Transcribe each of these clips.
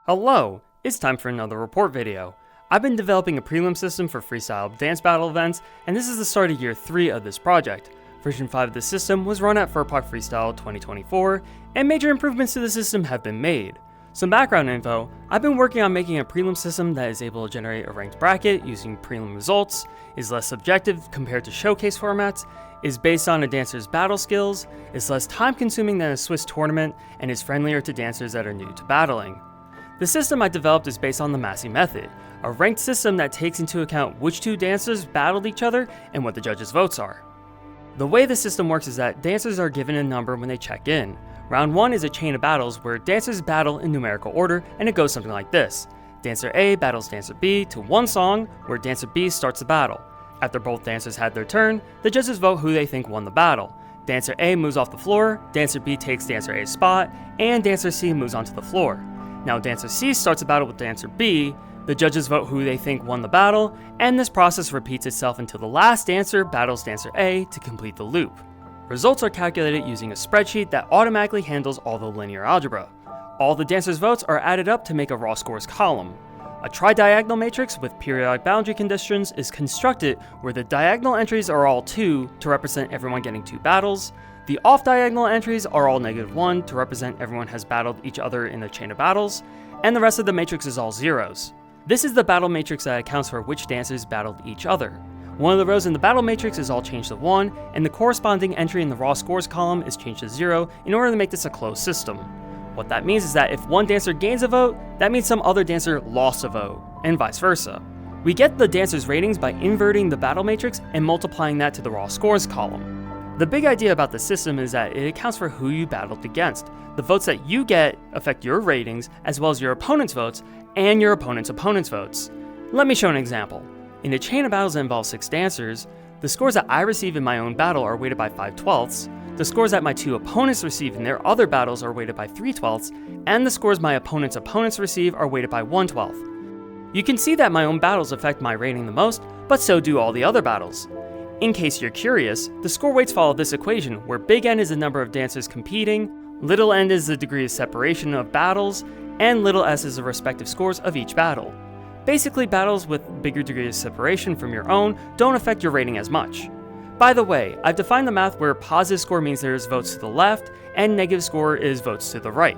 Hello, it's time for another report video. I've been developing a prelim system for freestyle dance battle events, and this is the start of year 3 of this project. Version 5 of the system was run at Furpoc Freestyle 2024, and major improvements to the system have been made. Some background info: I've been working on making a prelim system that is able to generate a ranked bracket using prelim results, is less subjective compared to showcase formats, is based on a dancer's battle skills, is less time consuming than a Swiss tournament, and is friendlier to dancers that are new to battling. The system I developed is based on the Massey method, a ranked system that takes into account which two dancers battled each other and what the judges' votes are. The way the system works is that dancers are given a number when they check in. Round 1 is a chain of battles where dancers battle in numerical order, and it goes something like this. Dancer A battles Dancer B to one song, where Dancer B starts the battle. After both dancers had their turn, the judges vote who they think won the battle. Dancer A moves off the floor, Dancer B takes Dancer A's spot, and Dancer C moves onto the floor. Now Dancer C starts a battle with Dancer B, the judges vote who they think won the battle, and this process repeats itself until the last dancer battles Dancer A to complete the loop. Results are calculated using a spreadsheet that automatically handles all the linear algebra. All the dancers' votes are added up to make a raw scores column. A tri-diagonal matrix with periodic boundary conditions is constructed where the diagonal entries are all 2 to represent everyone getting 2 battles. The off-diagonal entries are all -1 to represent everyone has battled each other in a chain of battles, and the rest of the matrix is all zeros. This is the battle matrix that accounts for which dancers battled each other. One of the rows in the battle matrix is all changed to 1, and the corresponding entry in the raw scores column is changed to 0 in order to make this a closed system. What that means is that if one dancer gains a vote, that means some other dancer lost a vote, and vice versa. We get the dancers' ratings by inverting the battle matrix and multiplying that to the raw scores column. The big idea about the system is that it accounts for who you battled against. The votes that you get affect your ratings, as well as your opponent's votes, and your opponent's votes. Let me show an example. In a chain of battles that involves 6 dancers, the scores that I receive in my own battle are weighted by 5/12, the scores that my 2 opponents receive in their other battles are weighted by 3/12, and the scores my opponents receive are weighted by 1/12. You can see that my own battles affect my rating the most, but so do all the other battles. In case you're curious, the score weights follow this equation, where big N is the number of dancers competing, little n is the degree of separation of battles, and little s is the respective scores of each battle. Basically, battles with bigger degree of separation from your own don't affect your rating as much. By the way, I've defined the math where positive score means there's votes to the left, and negative score is votes to the right.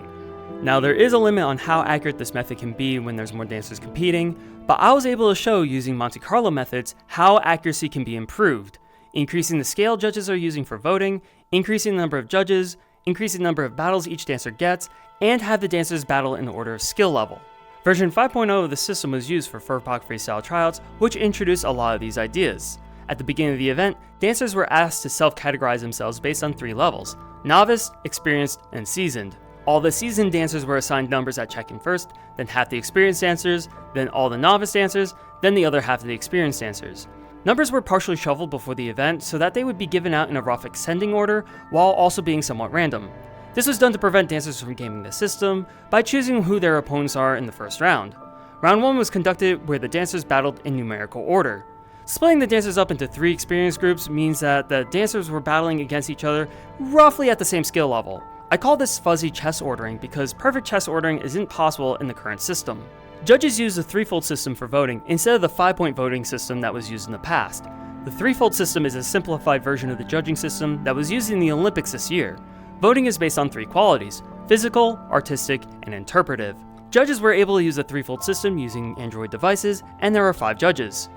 Now there is a limit on how accurate this method can be when there's more dancers competing, but I was able to show using Monte Carlo methods how accuracy can be improved, increasing the scale judges are using for voting, increasing the number of judges, increasing the number of battles each dancer gets, and have the dancers battle in order of skill level. Version 5.0 of the system was used for Furpoc Freestyle tryouts, which introduced a lot of these ideas. At the beginning of the event, dancers were asked to self-categorize themselves based on 3 levels: novice, experienced, and seasoned. All the seasoned dancers were assigned numbers at check-in first, then half the experienced dancers, then all the novice dancers, then the other half of the experienced dancers. Numbers were partially shuffled before the event so that they would be given out in a rough ascending order while also being somewhat random. This was done to prevent dancers from gaming the system by choosing who their opponents are in the first round. Round 1 was conducted where the dancers battled in numerical order. Splitting the dancers up into 3 experience groups means that the dancers were battling against each other roughly at the same skill level. I call this fuzzy chess ordering because perfect chess ordering isn't possible in the current system. Judges use the 3-fold system for voting instead of the 5-point voting system that was used in the past. The 3-fold system is a simplified version of the judging system that was used in the Olympics this year. Voting is based on 3 qualities: physical, artistic, and interpretive. Judges were able to use the 3-fold system using Android devices, and there are 5 judges.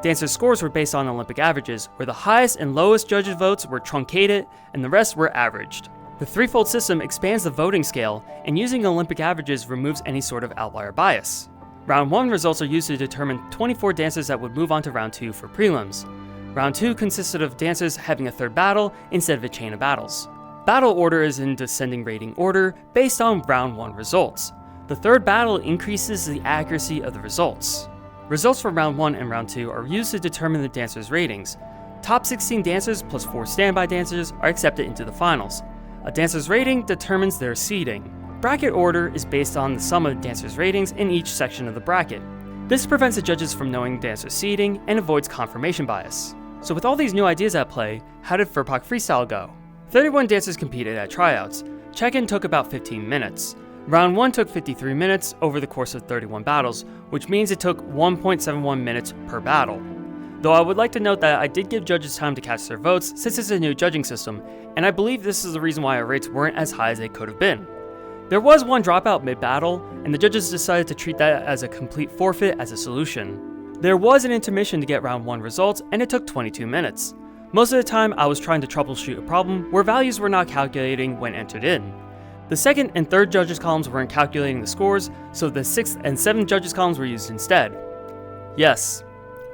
Dancer scores were based on Olympic averages, where the highest and lowest judges' votes were truncated and the rest were averaged. The 3-fold system expands the voting scale, and using Olympic averages removes any sort of outlier bias. Round 1 results are used to determine 24 dancers that would move on to round 2 for prelims. Round 2 consisted of dancers having a 3rd battle instead of a chain of battles. Battle order is in descending rating order based on round 1 results. The 3rd battle increases the accuracy of the results. Results for round 1 and round 2 are used to determine the dancers' ratings. Top 16 dancers plus 4 standby dancers are accepted into the finals. A dancer's rating determines their seeding. Bracket order is based on the sum of dancers' ratings in each section of the bracket. This prevents the judges from knowing dancer seeding and avoids confirmation bias. So with all these new ideas at play, how did Furpoc Freestyle go? 31 dancers competed at tryouts. Check-in took about 15 minutes. Round 1 took 53 minutes over the course of 31 battles, which means it took 1.71 minutes per battle. Though I would like to note that I did give judges time to cast their votes since it's a new judging system, and I believe this is the reason why our rates weren't as high as they could have been. There was one dropout mid-battle, and the judges decided to treat that as a complete forfeit as a solution. There was an intermission to get round 1 results, and it took 22 minutes. Most of the time I was trying to troubleshoot a problem where values were not calculating when entered in. The second and third judges columns weren't calculating the scores, so the 6th and 7th judges columns were used instead. Yes,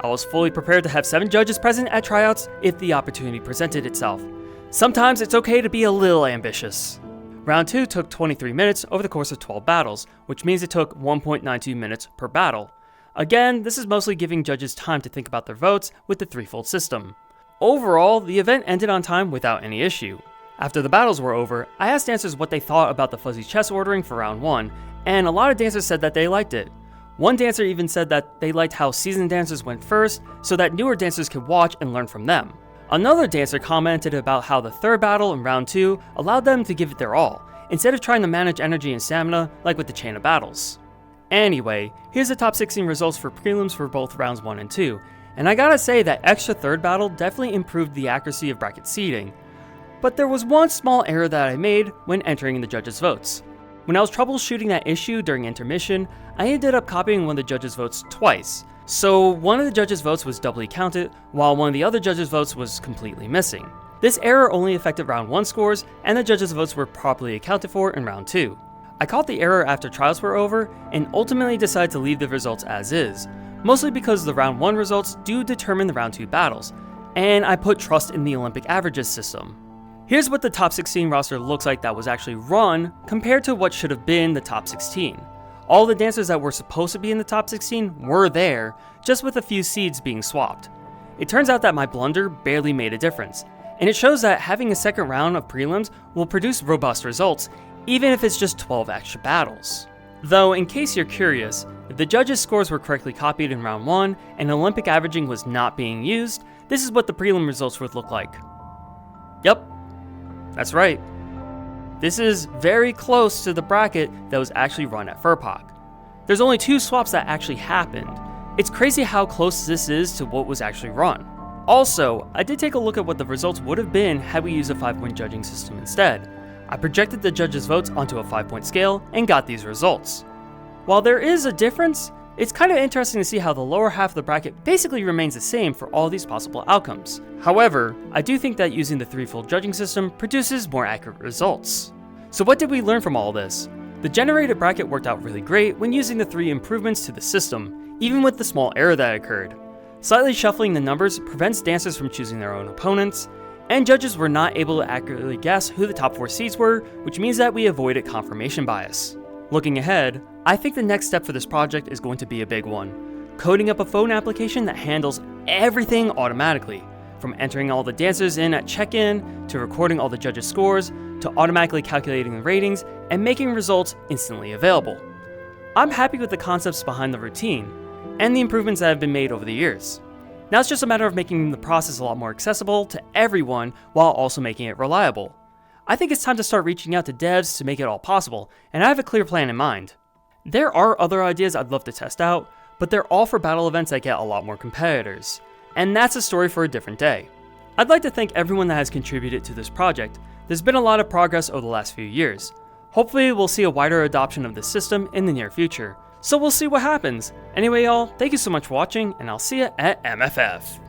I was fully prepared to have 7 judges present at tryouts if the opportunity presented itself. Sometimes it's okay to be a little ambitious. Round 2 took 23 minutes over the course of 12 battles, which means it took 1.92 minutes per battle. Again, this is mostly giving judges time to think about their votes with the threefold system. Overall, the event ended on time without any issue. After the battles were over, I asked dancers what they thought about the fuzzy chess ordering for round 1, and a lot of dancers said that they liked it. One dancer even said that they liked how seasoned dancers went first, so that newer dancers could watch and learn from them. Another dancer commented about how the third battle in round 2 allowed them to give it their all, instead of trying to manage energy and stamina like with the chain of battles. Anyway, here's the top 16 results for prelims for both rounds 1 and 2, and I gotta say that extra third battle definitely improved the accuracy of bracket seeding. But there was one small error that I made when entering the judges' votes. When I was troubleshooting that issue during intermission, I ended up copying one of the judges' votes twice. So one of the judges' votes was doubly counted, while one of the other judges' votes was completely missing. This error only affected round 1 scores, and the judges' votes were properly accounted for in round 2. I caught the error after trials were over, and ultimately decided to leave the results as is, mostly because the round 1 results do determine the round 2 battles, and I put trust in the Olympic averages system. Here's what the top 16 roster looks like that was actually run compared to what should have been the top 16. All the dancers that were supposed to be in the top 16 were there, just with a few seeds being swapped. It turns out that my blunder barely made a difference, and it shows that having a second round of prelims will produce robust results, even if it's just 12 extra battles. Though, in case you're curious, if the judges' scores were correctly copied in round 1 and Olympic averaging was not being used, this is what the prelim results would look like. Yep. That's right. This is very close to the bracket that was actually run at Furpoc. There's only 2 swaps that actually happened. It's crazy how close this is to what was actually run. Also, I did take a look at what the results would have been had we used a 5-point judging system instead. I projected the judges' votes onto a 5-point scale and got these results. While there is a difference, it's kind of interesting to see how the lower half of the bracket basically remains the same for all these possible outcomes. However, I do think that using the threefold judging system produces more accurate results. So what did we learn from all this? The generated bracket worked out really great when using the 3 improvements to the system, even with the small error that occurred. Slightly shuffling the numbers prevents dancers from choosing their own opponents, and judges were not able to accurately guess who the top 4 seeds were, which means that we avoided confirmation bias. Looking ahead, I think the next step for this project is going to be a big one. Coding up a phone application that handles everything automatically, from entering all the dancers in at check-in, to recording all the judges' scores, to automatically calculating the ratings, and making results instantly available. I'm happy with the concepts behind the routine, and the improvements that have been made over the years. Now it's just a matter of making the process a lot more accessible to everyone while also making it reliable. I think it's time to start reaching out to devs to make it all possible, and I have a clear plan in mind. There are other ideas I'd love to test out, but they're all for battle events that get a lot more competitors, and that's a story for a different day. I'd like to thank everyone that has contributed to this project. There's been a lot of progress over the last few years. Hopefully we'll see a wider adoption of this system in the near future, so we'll see what happens. Anyway y'all, thank you so much for watching, and I'll see you at MFF.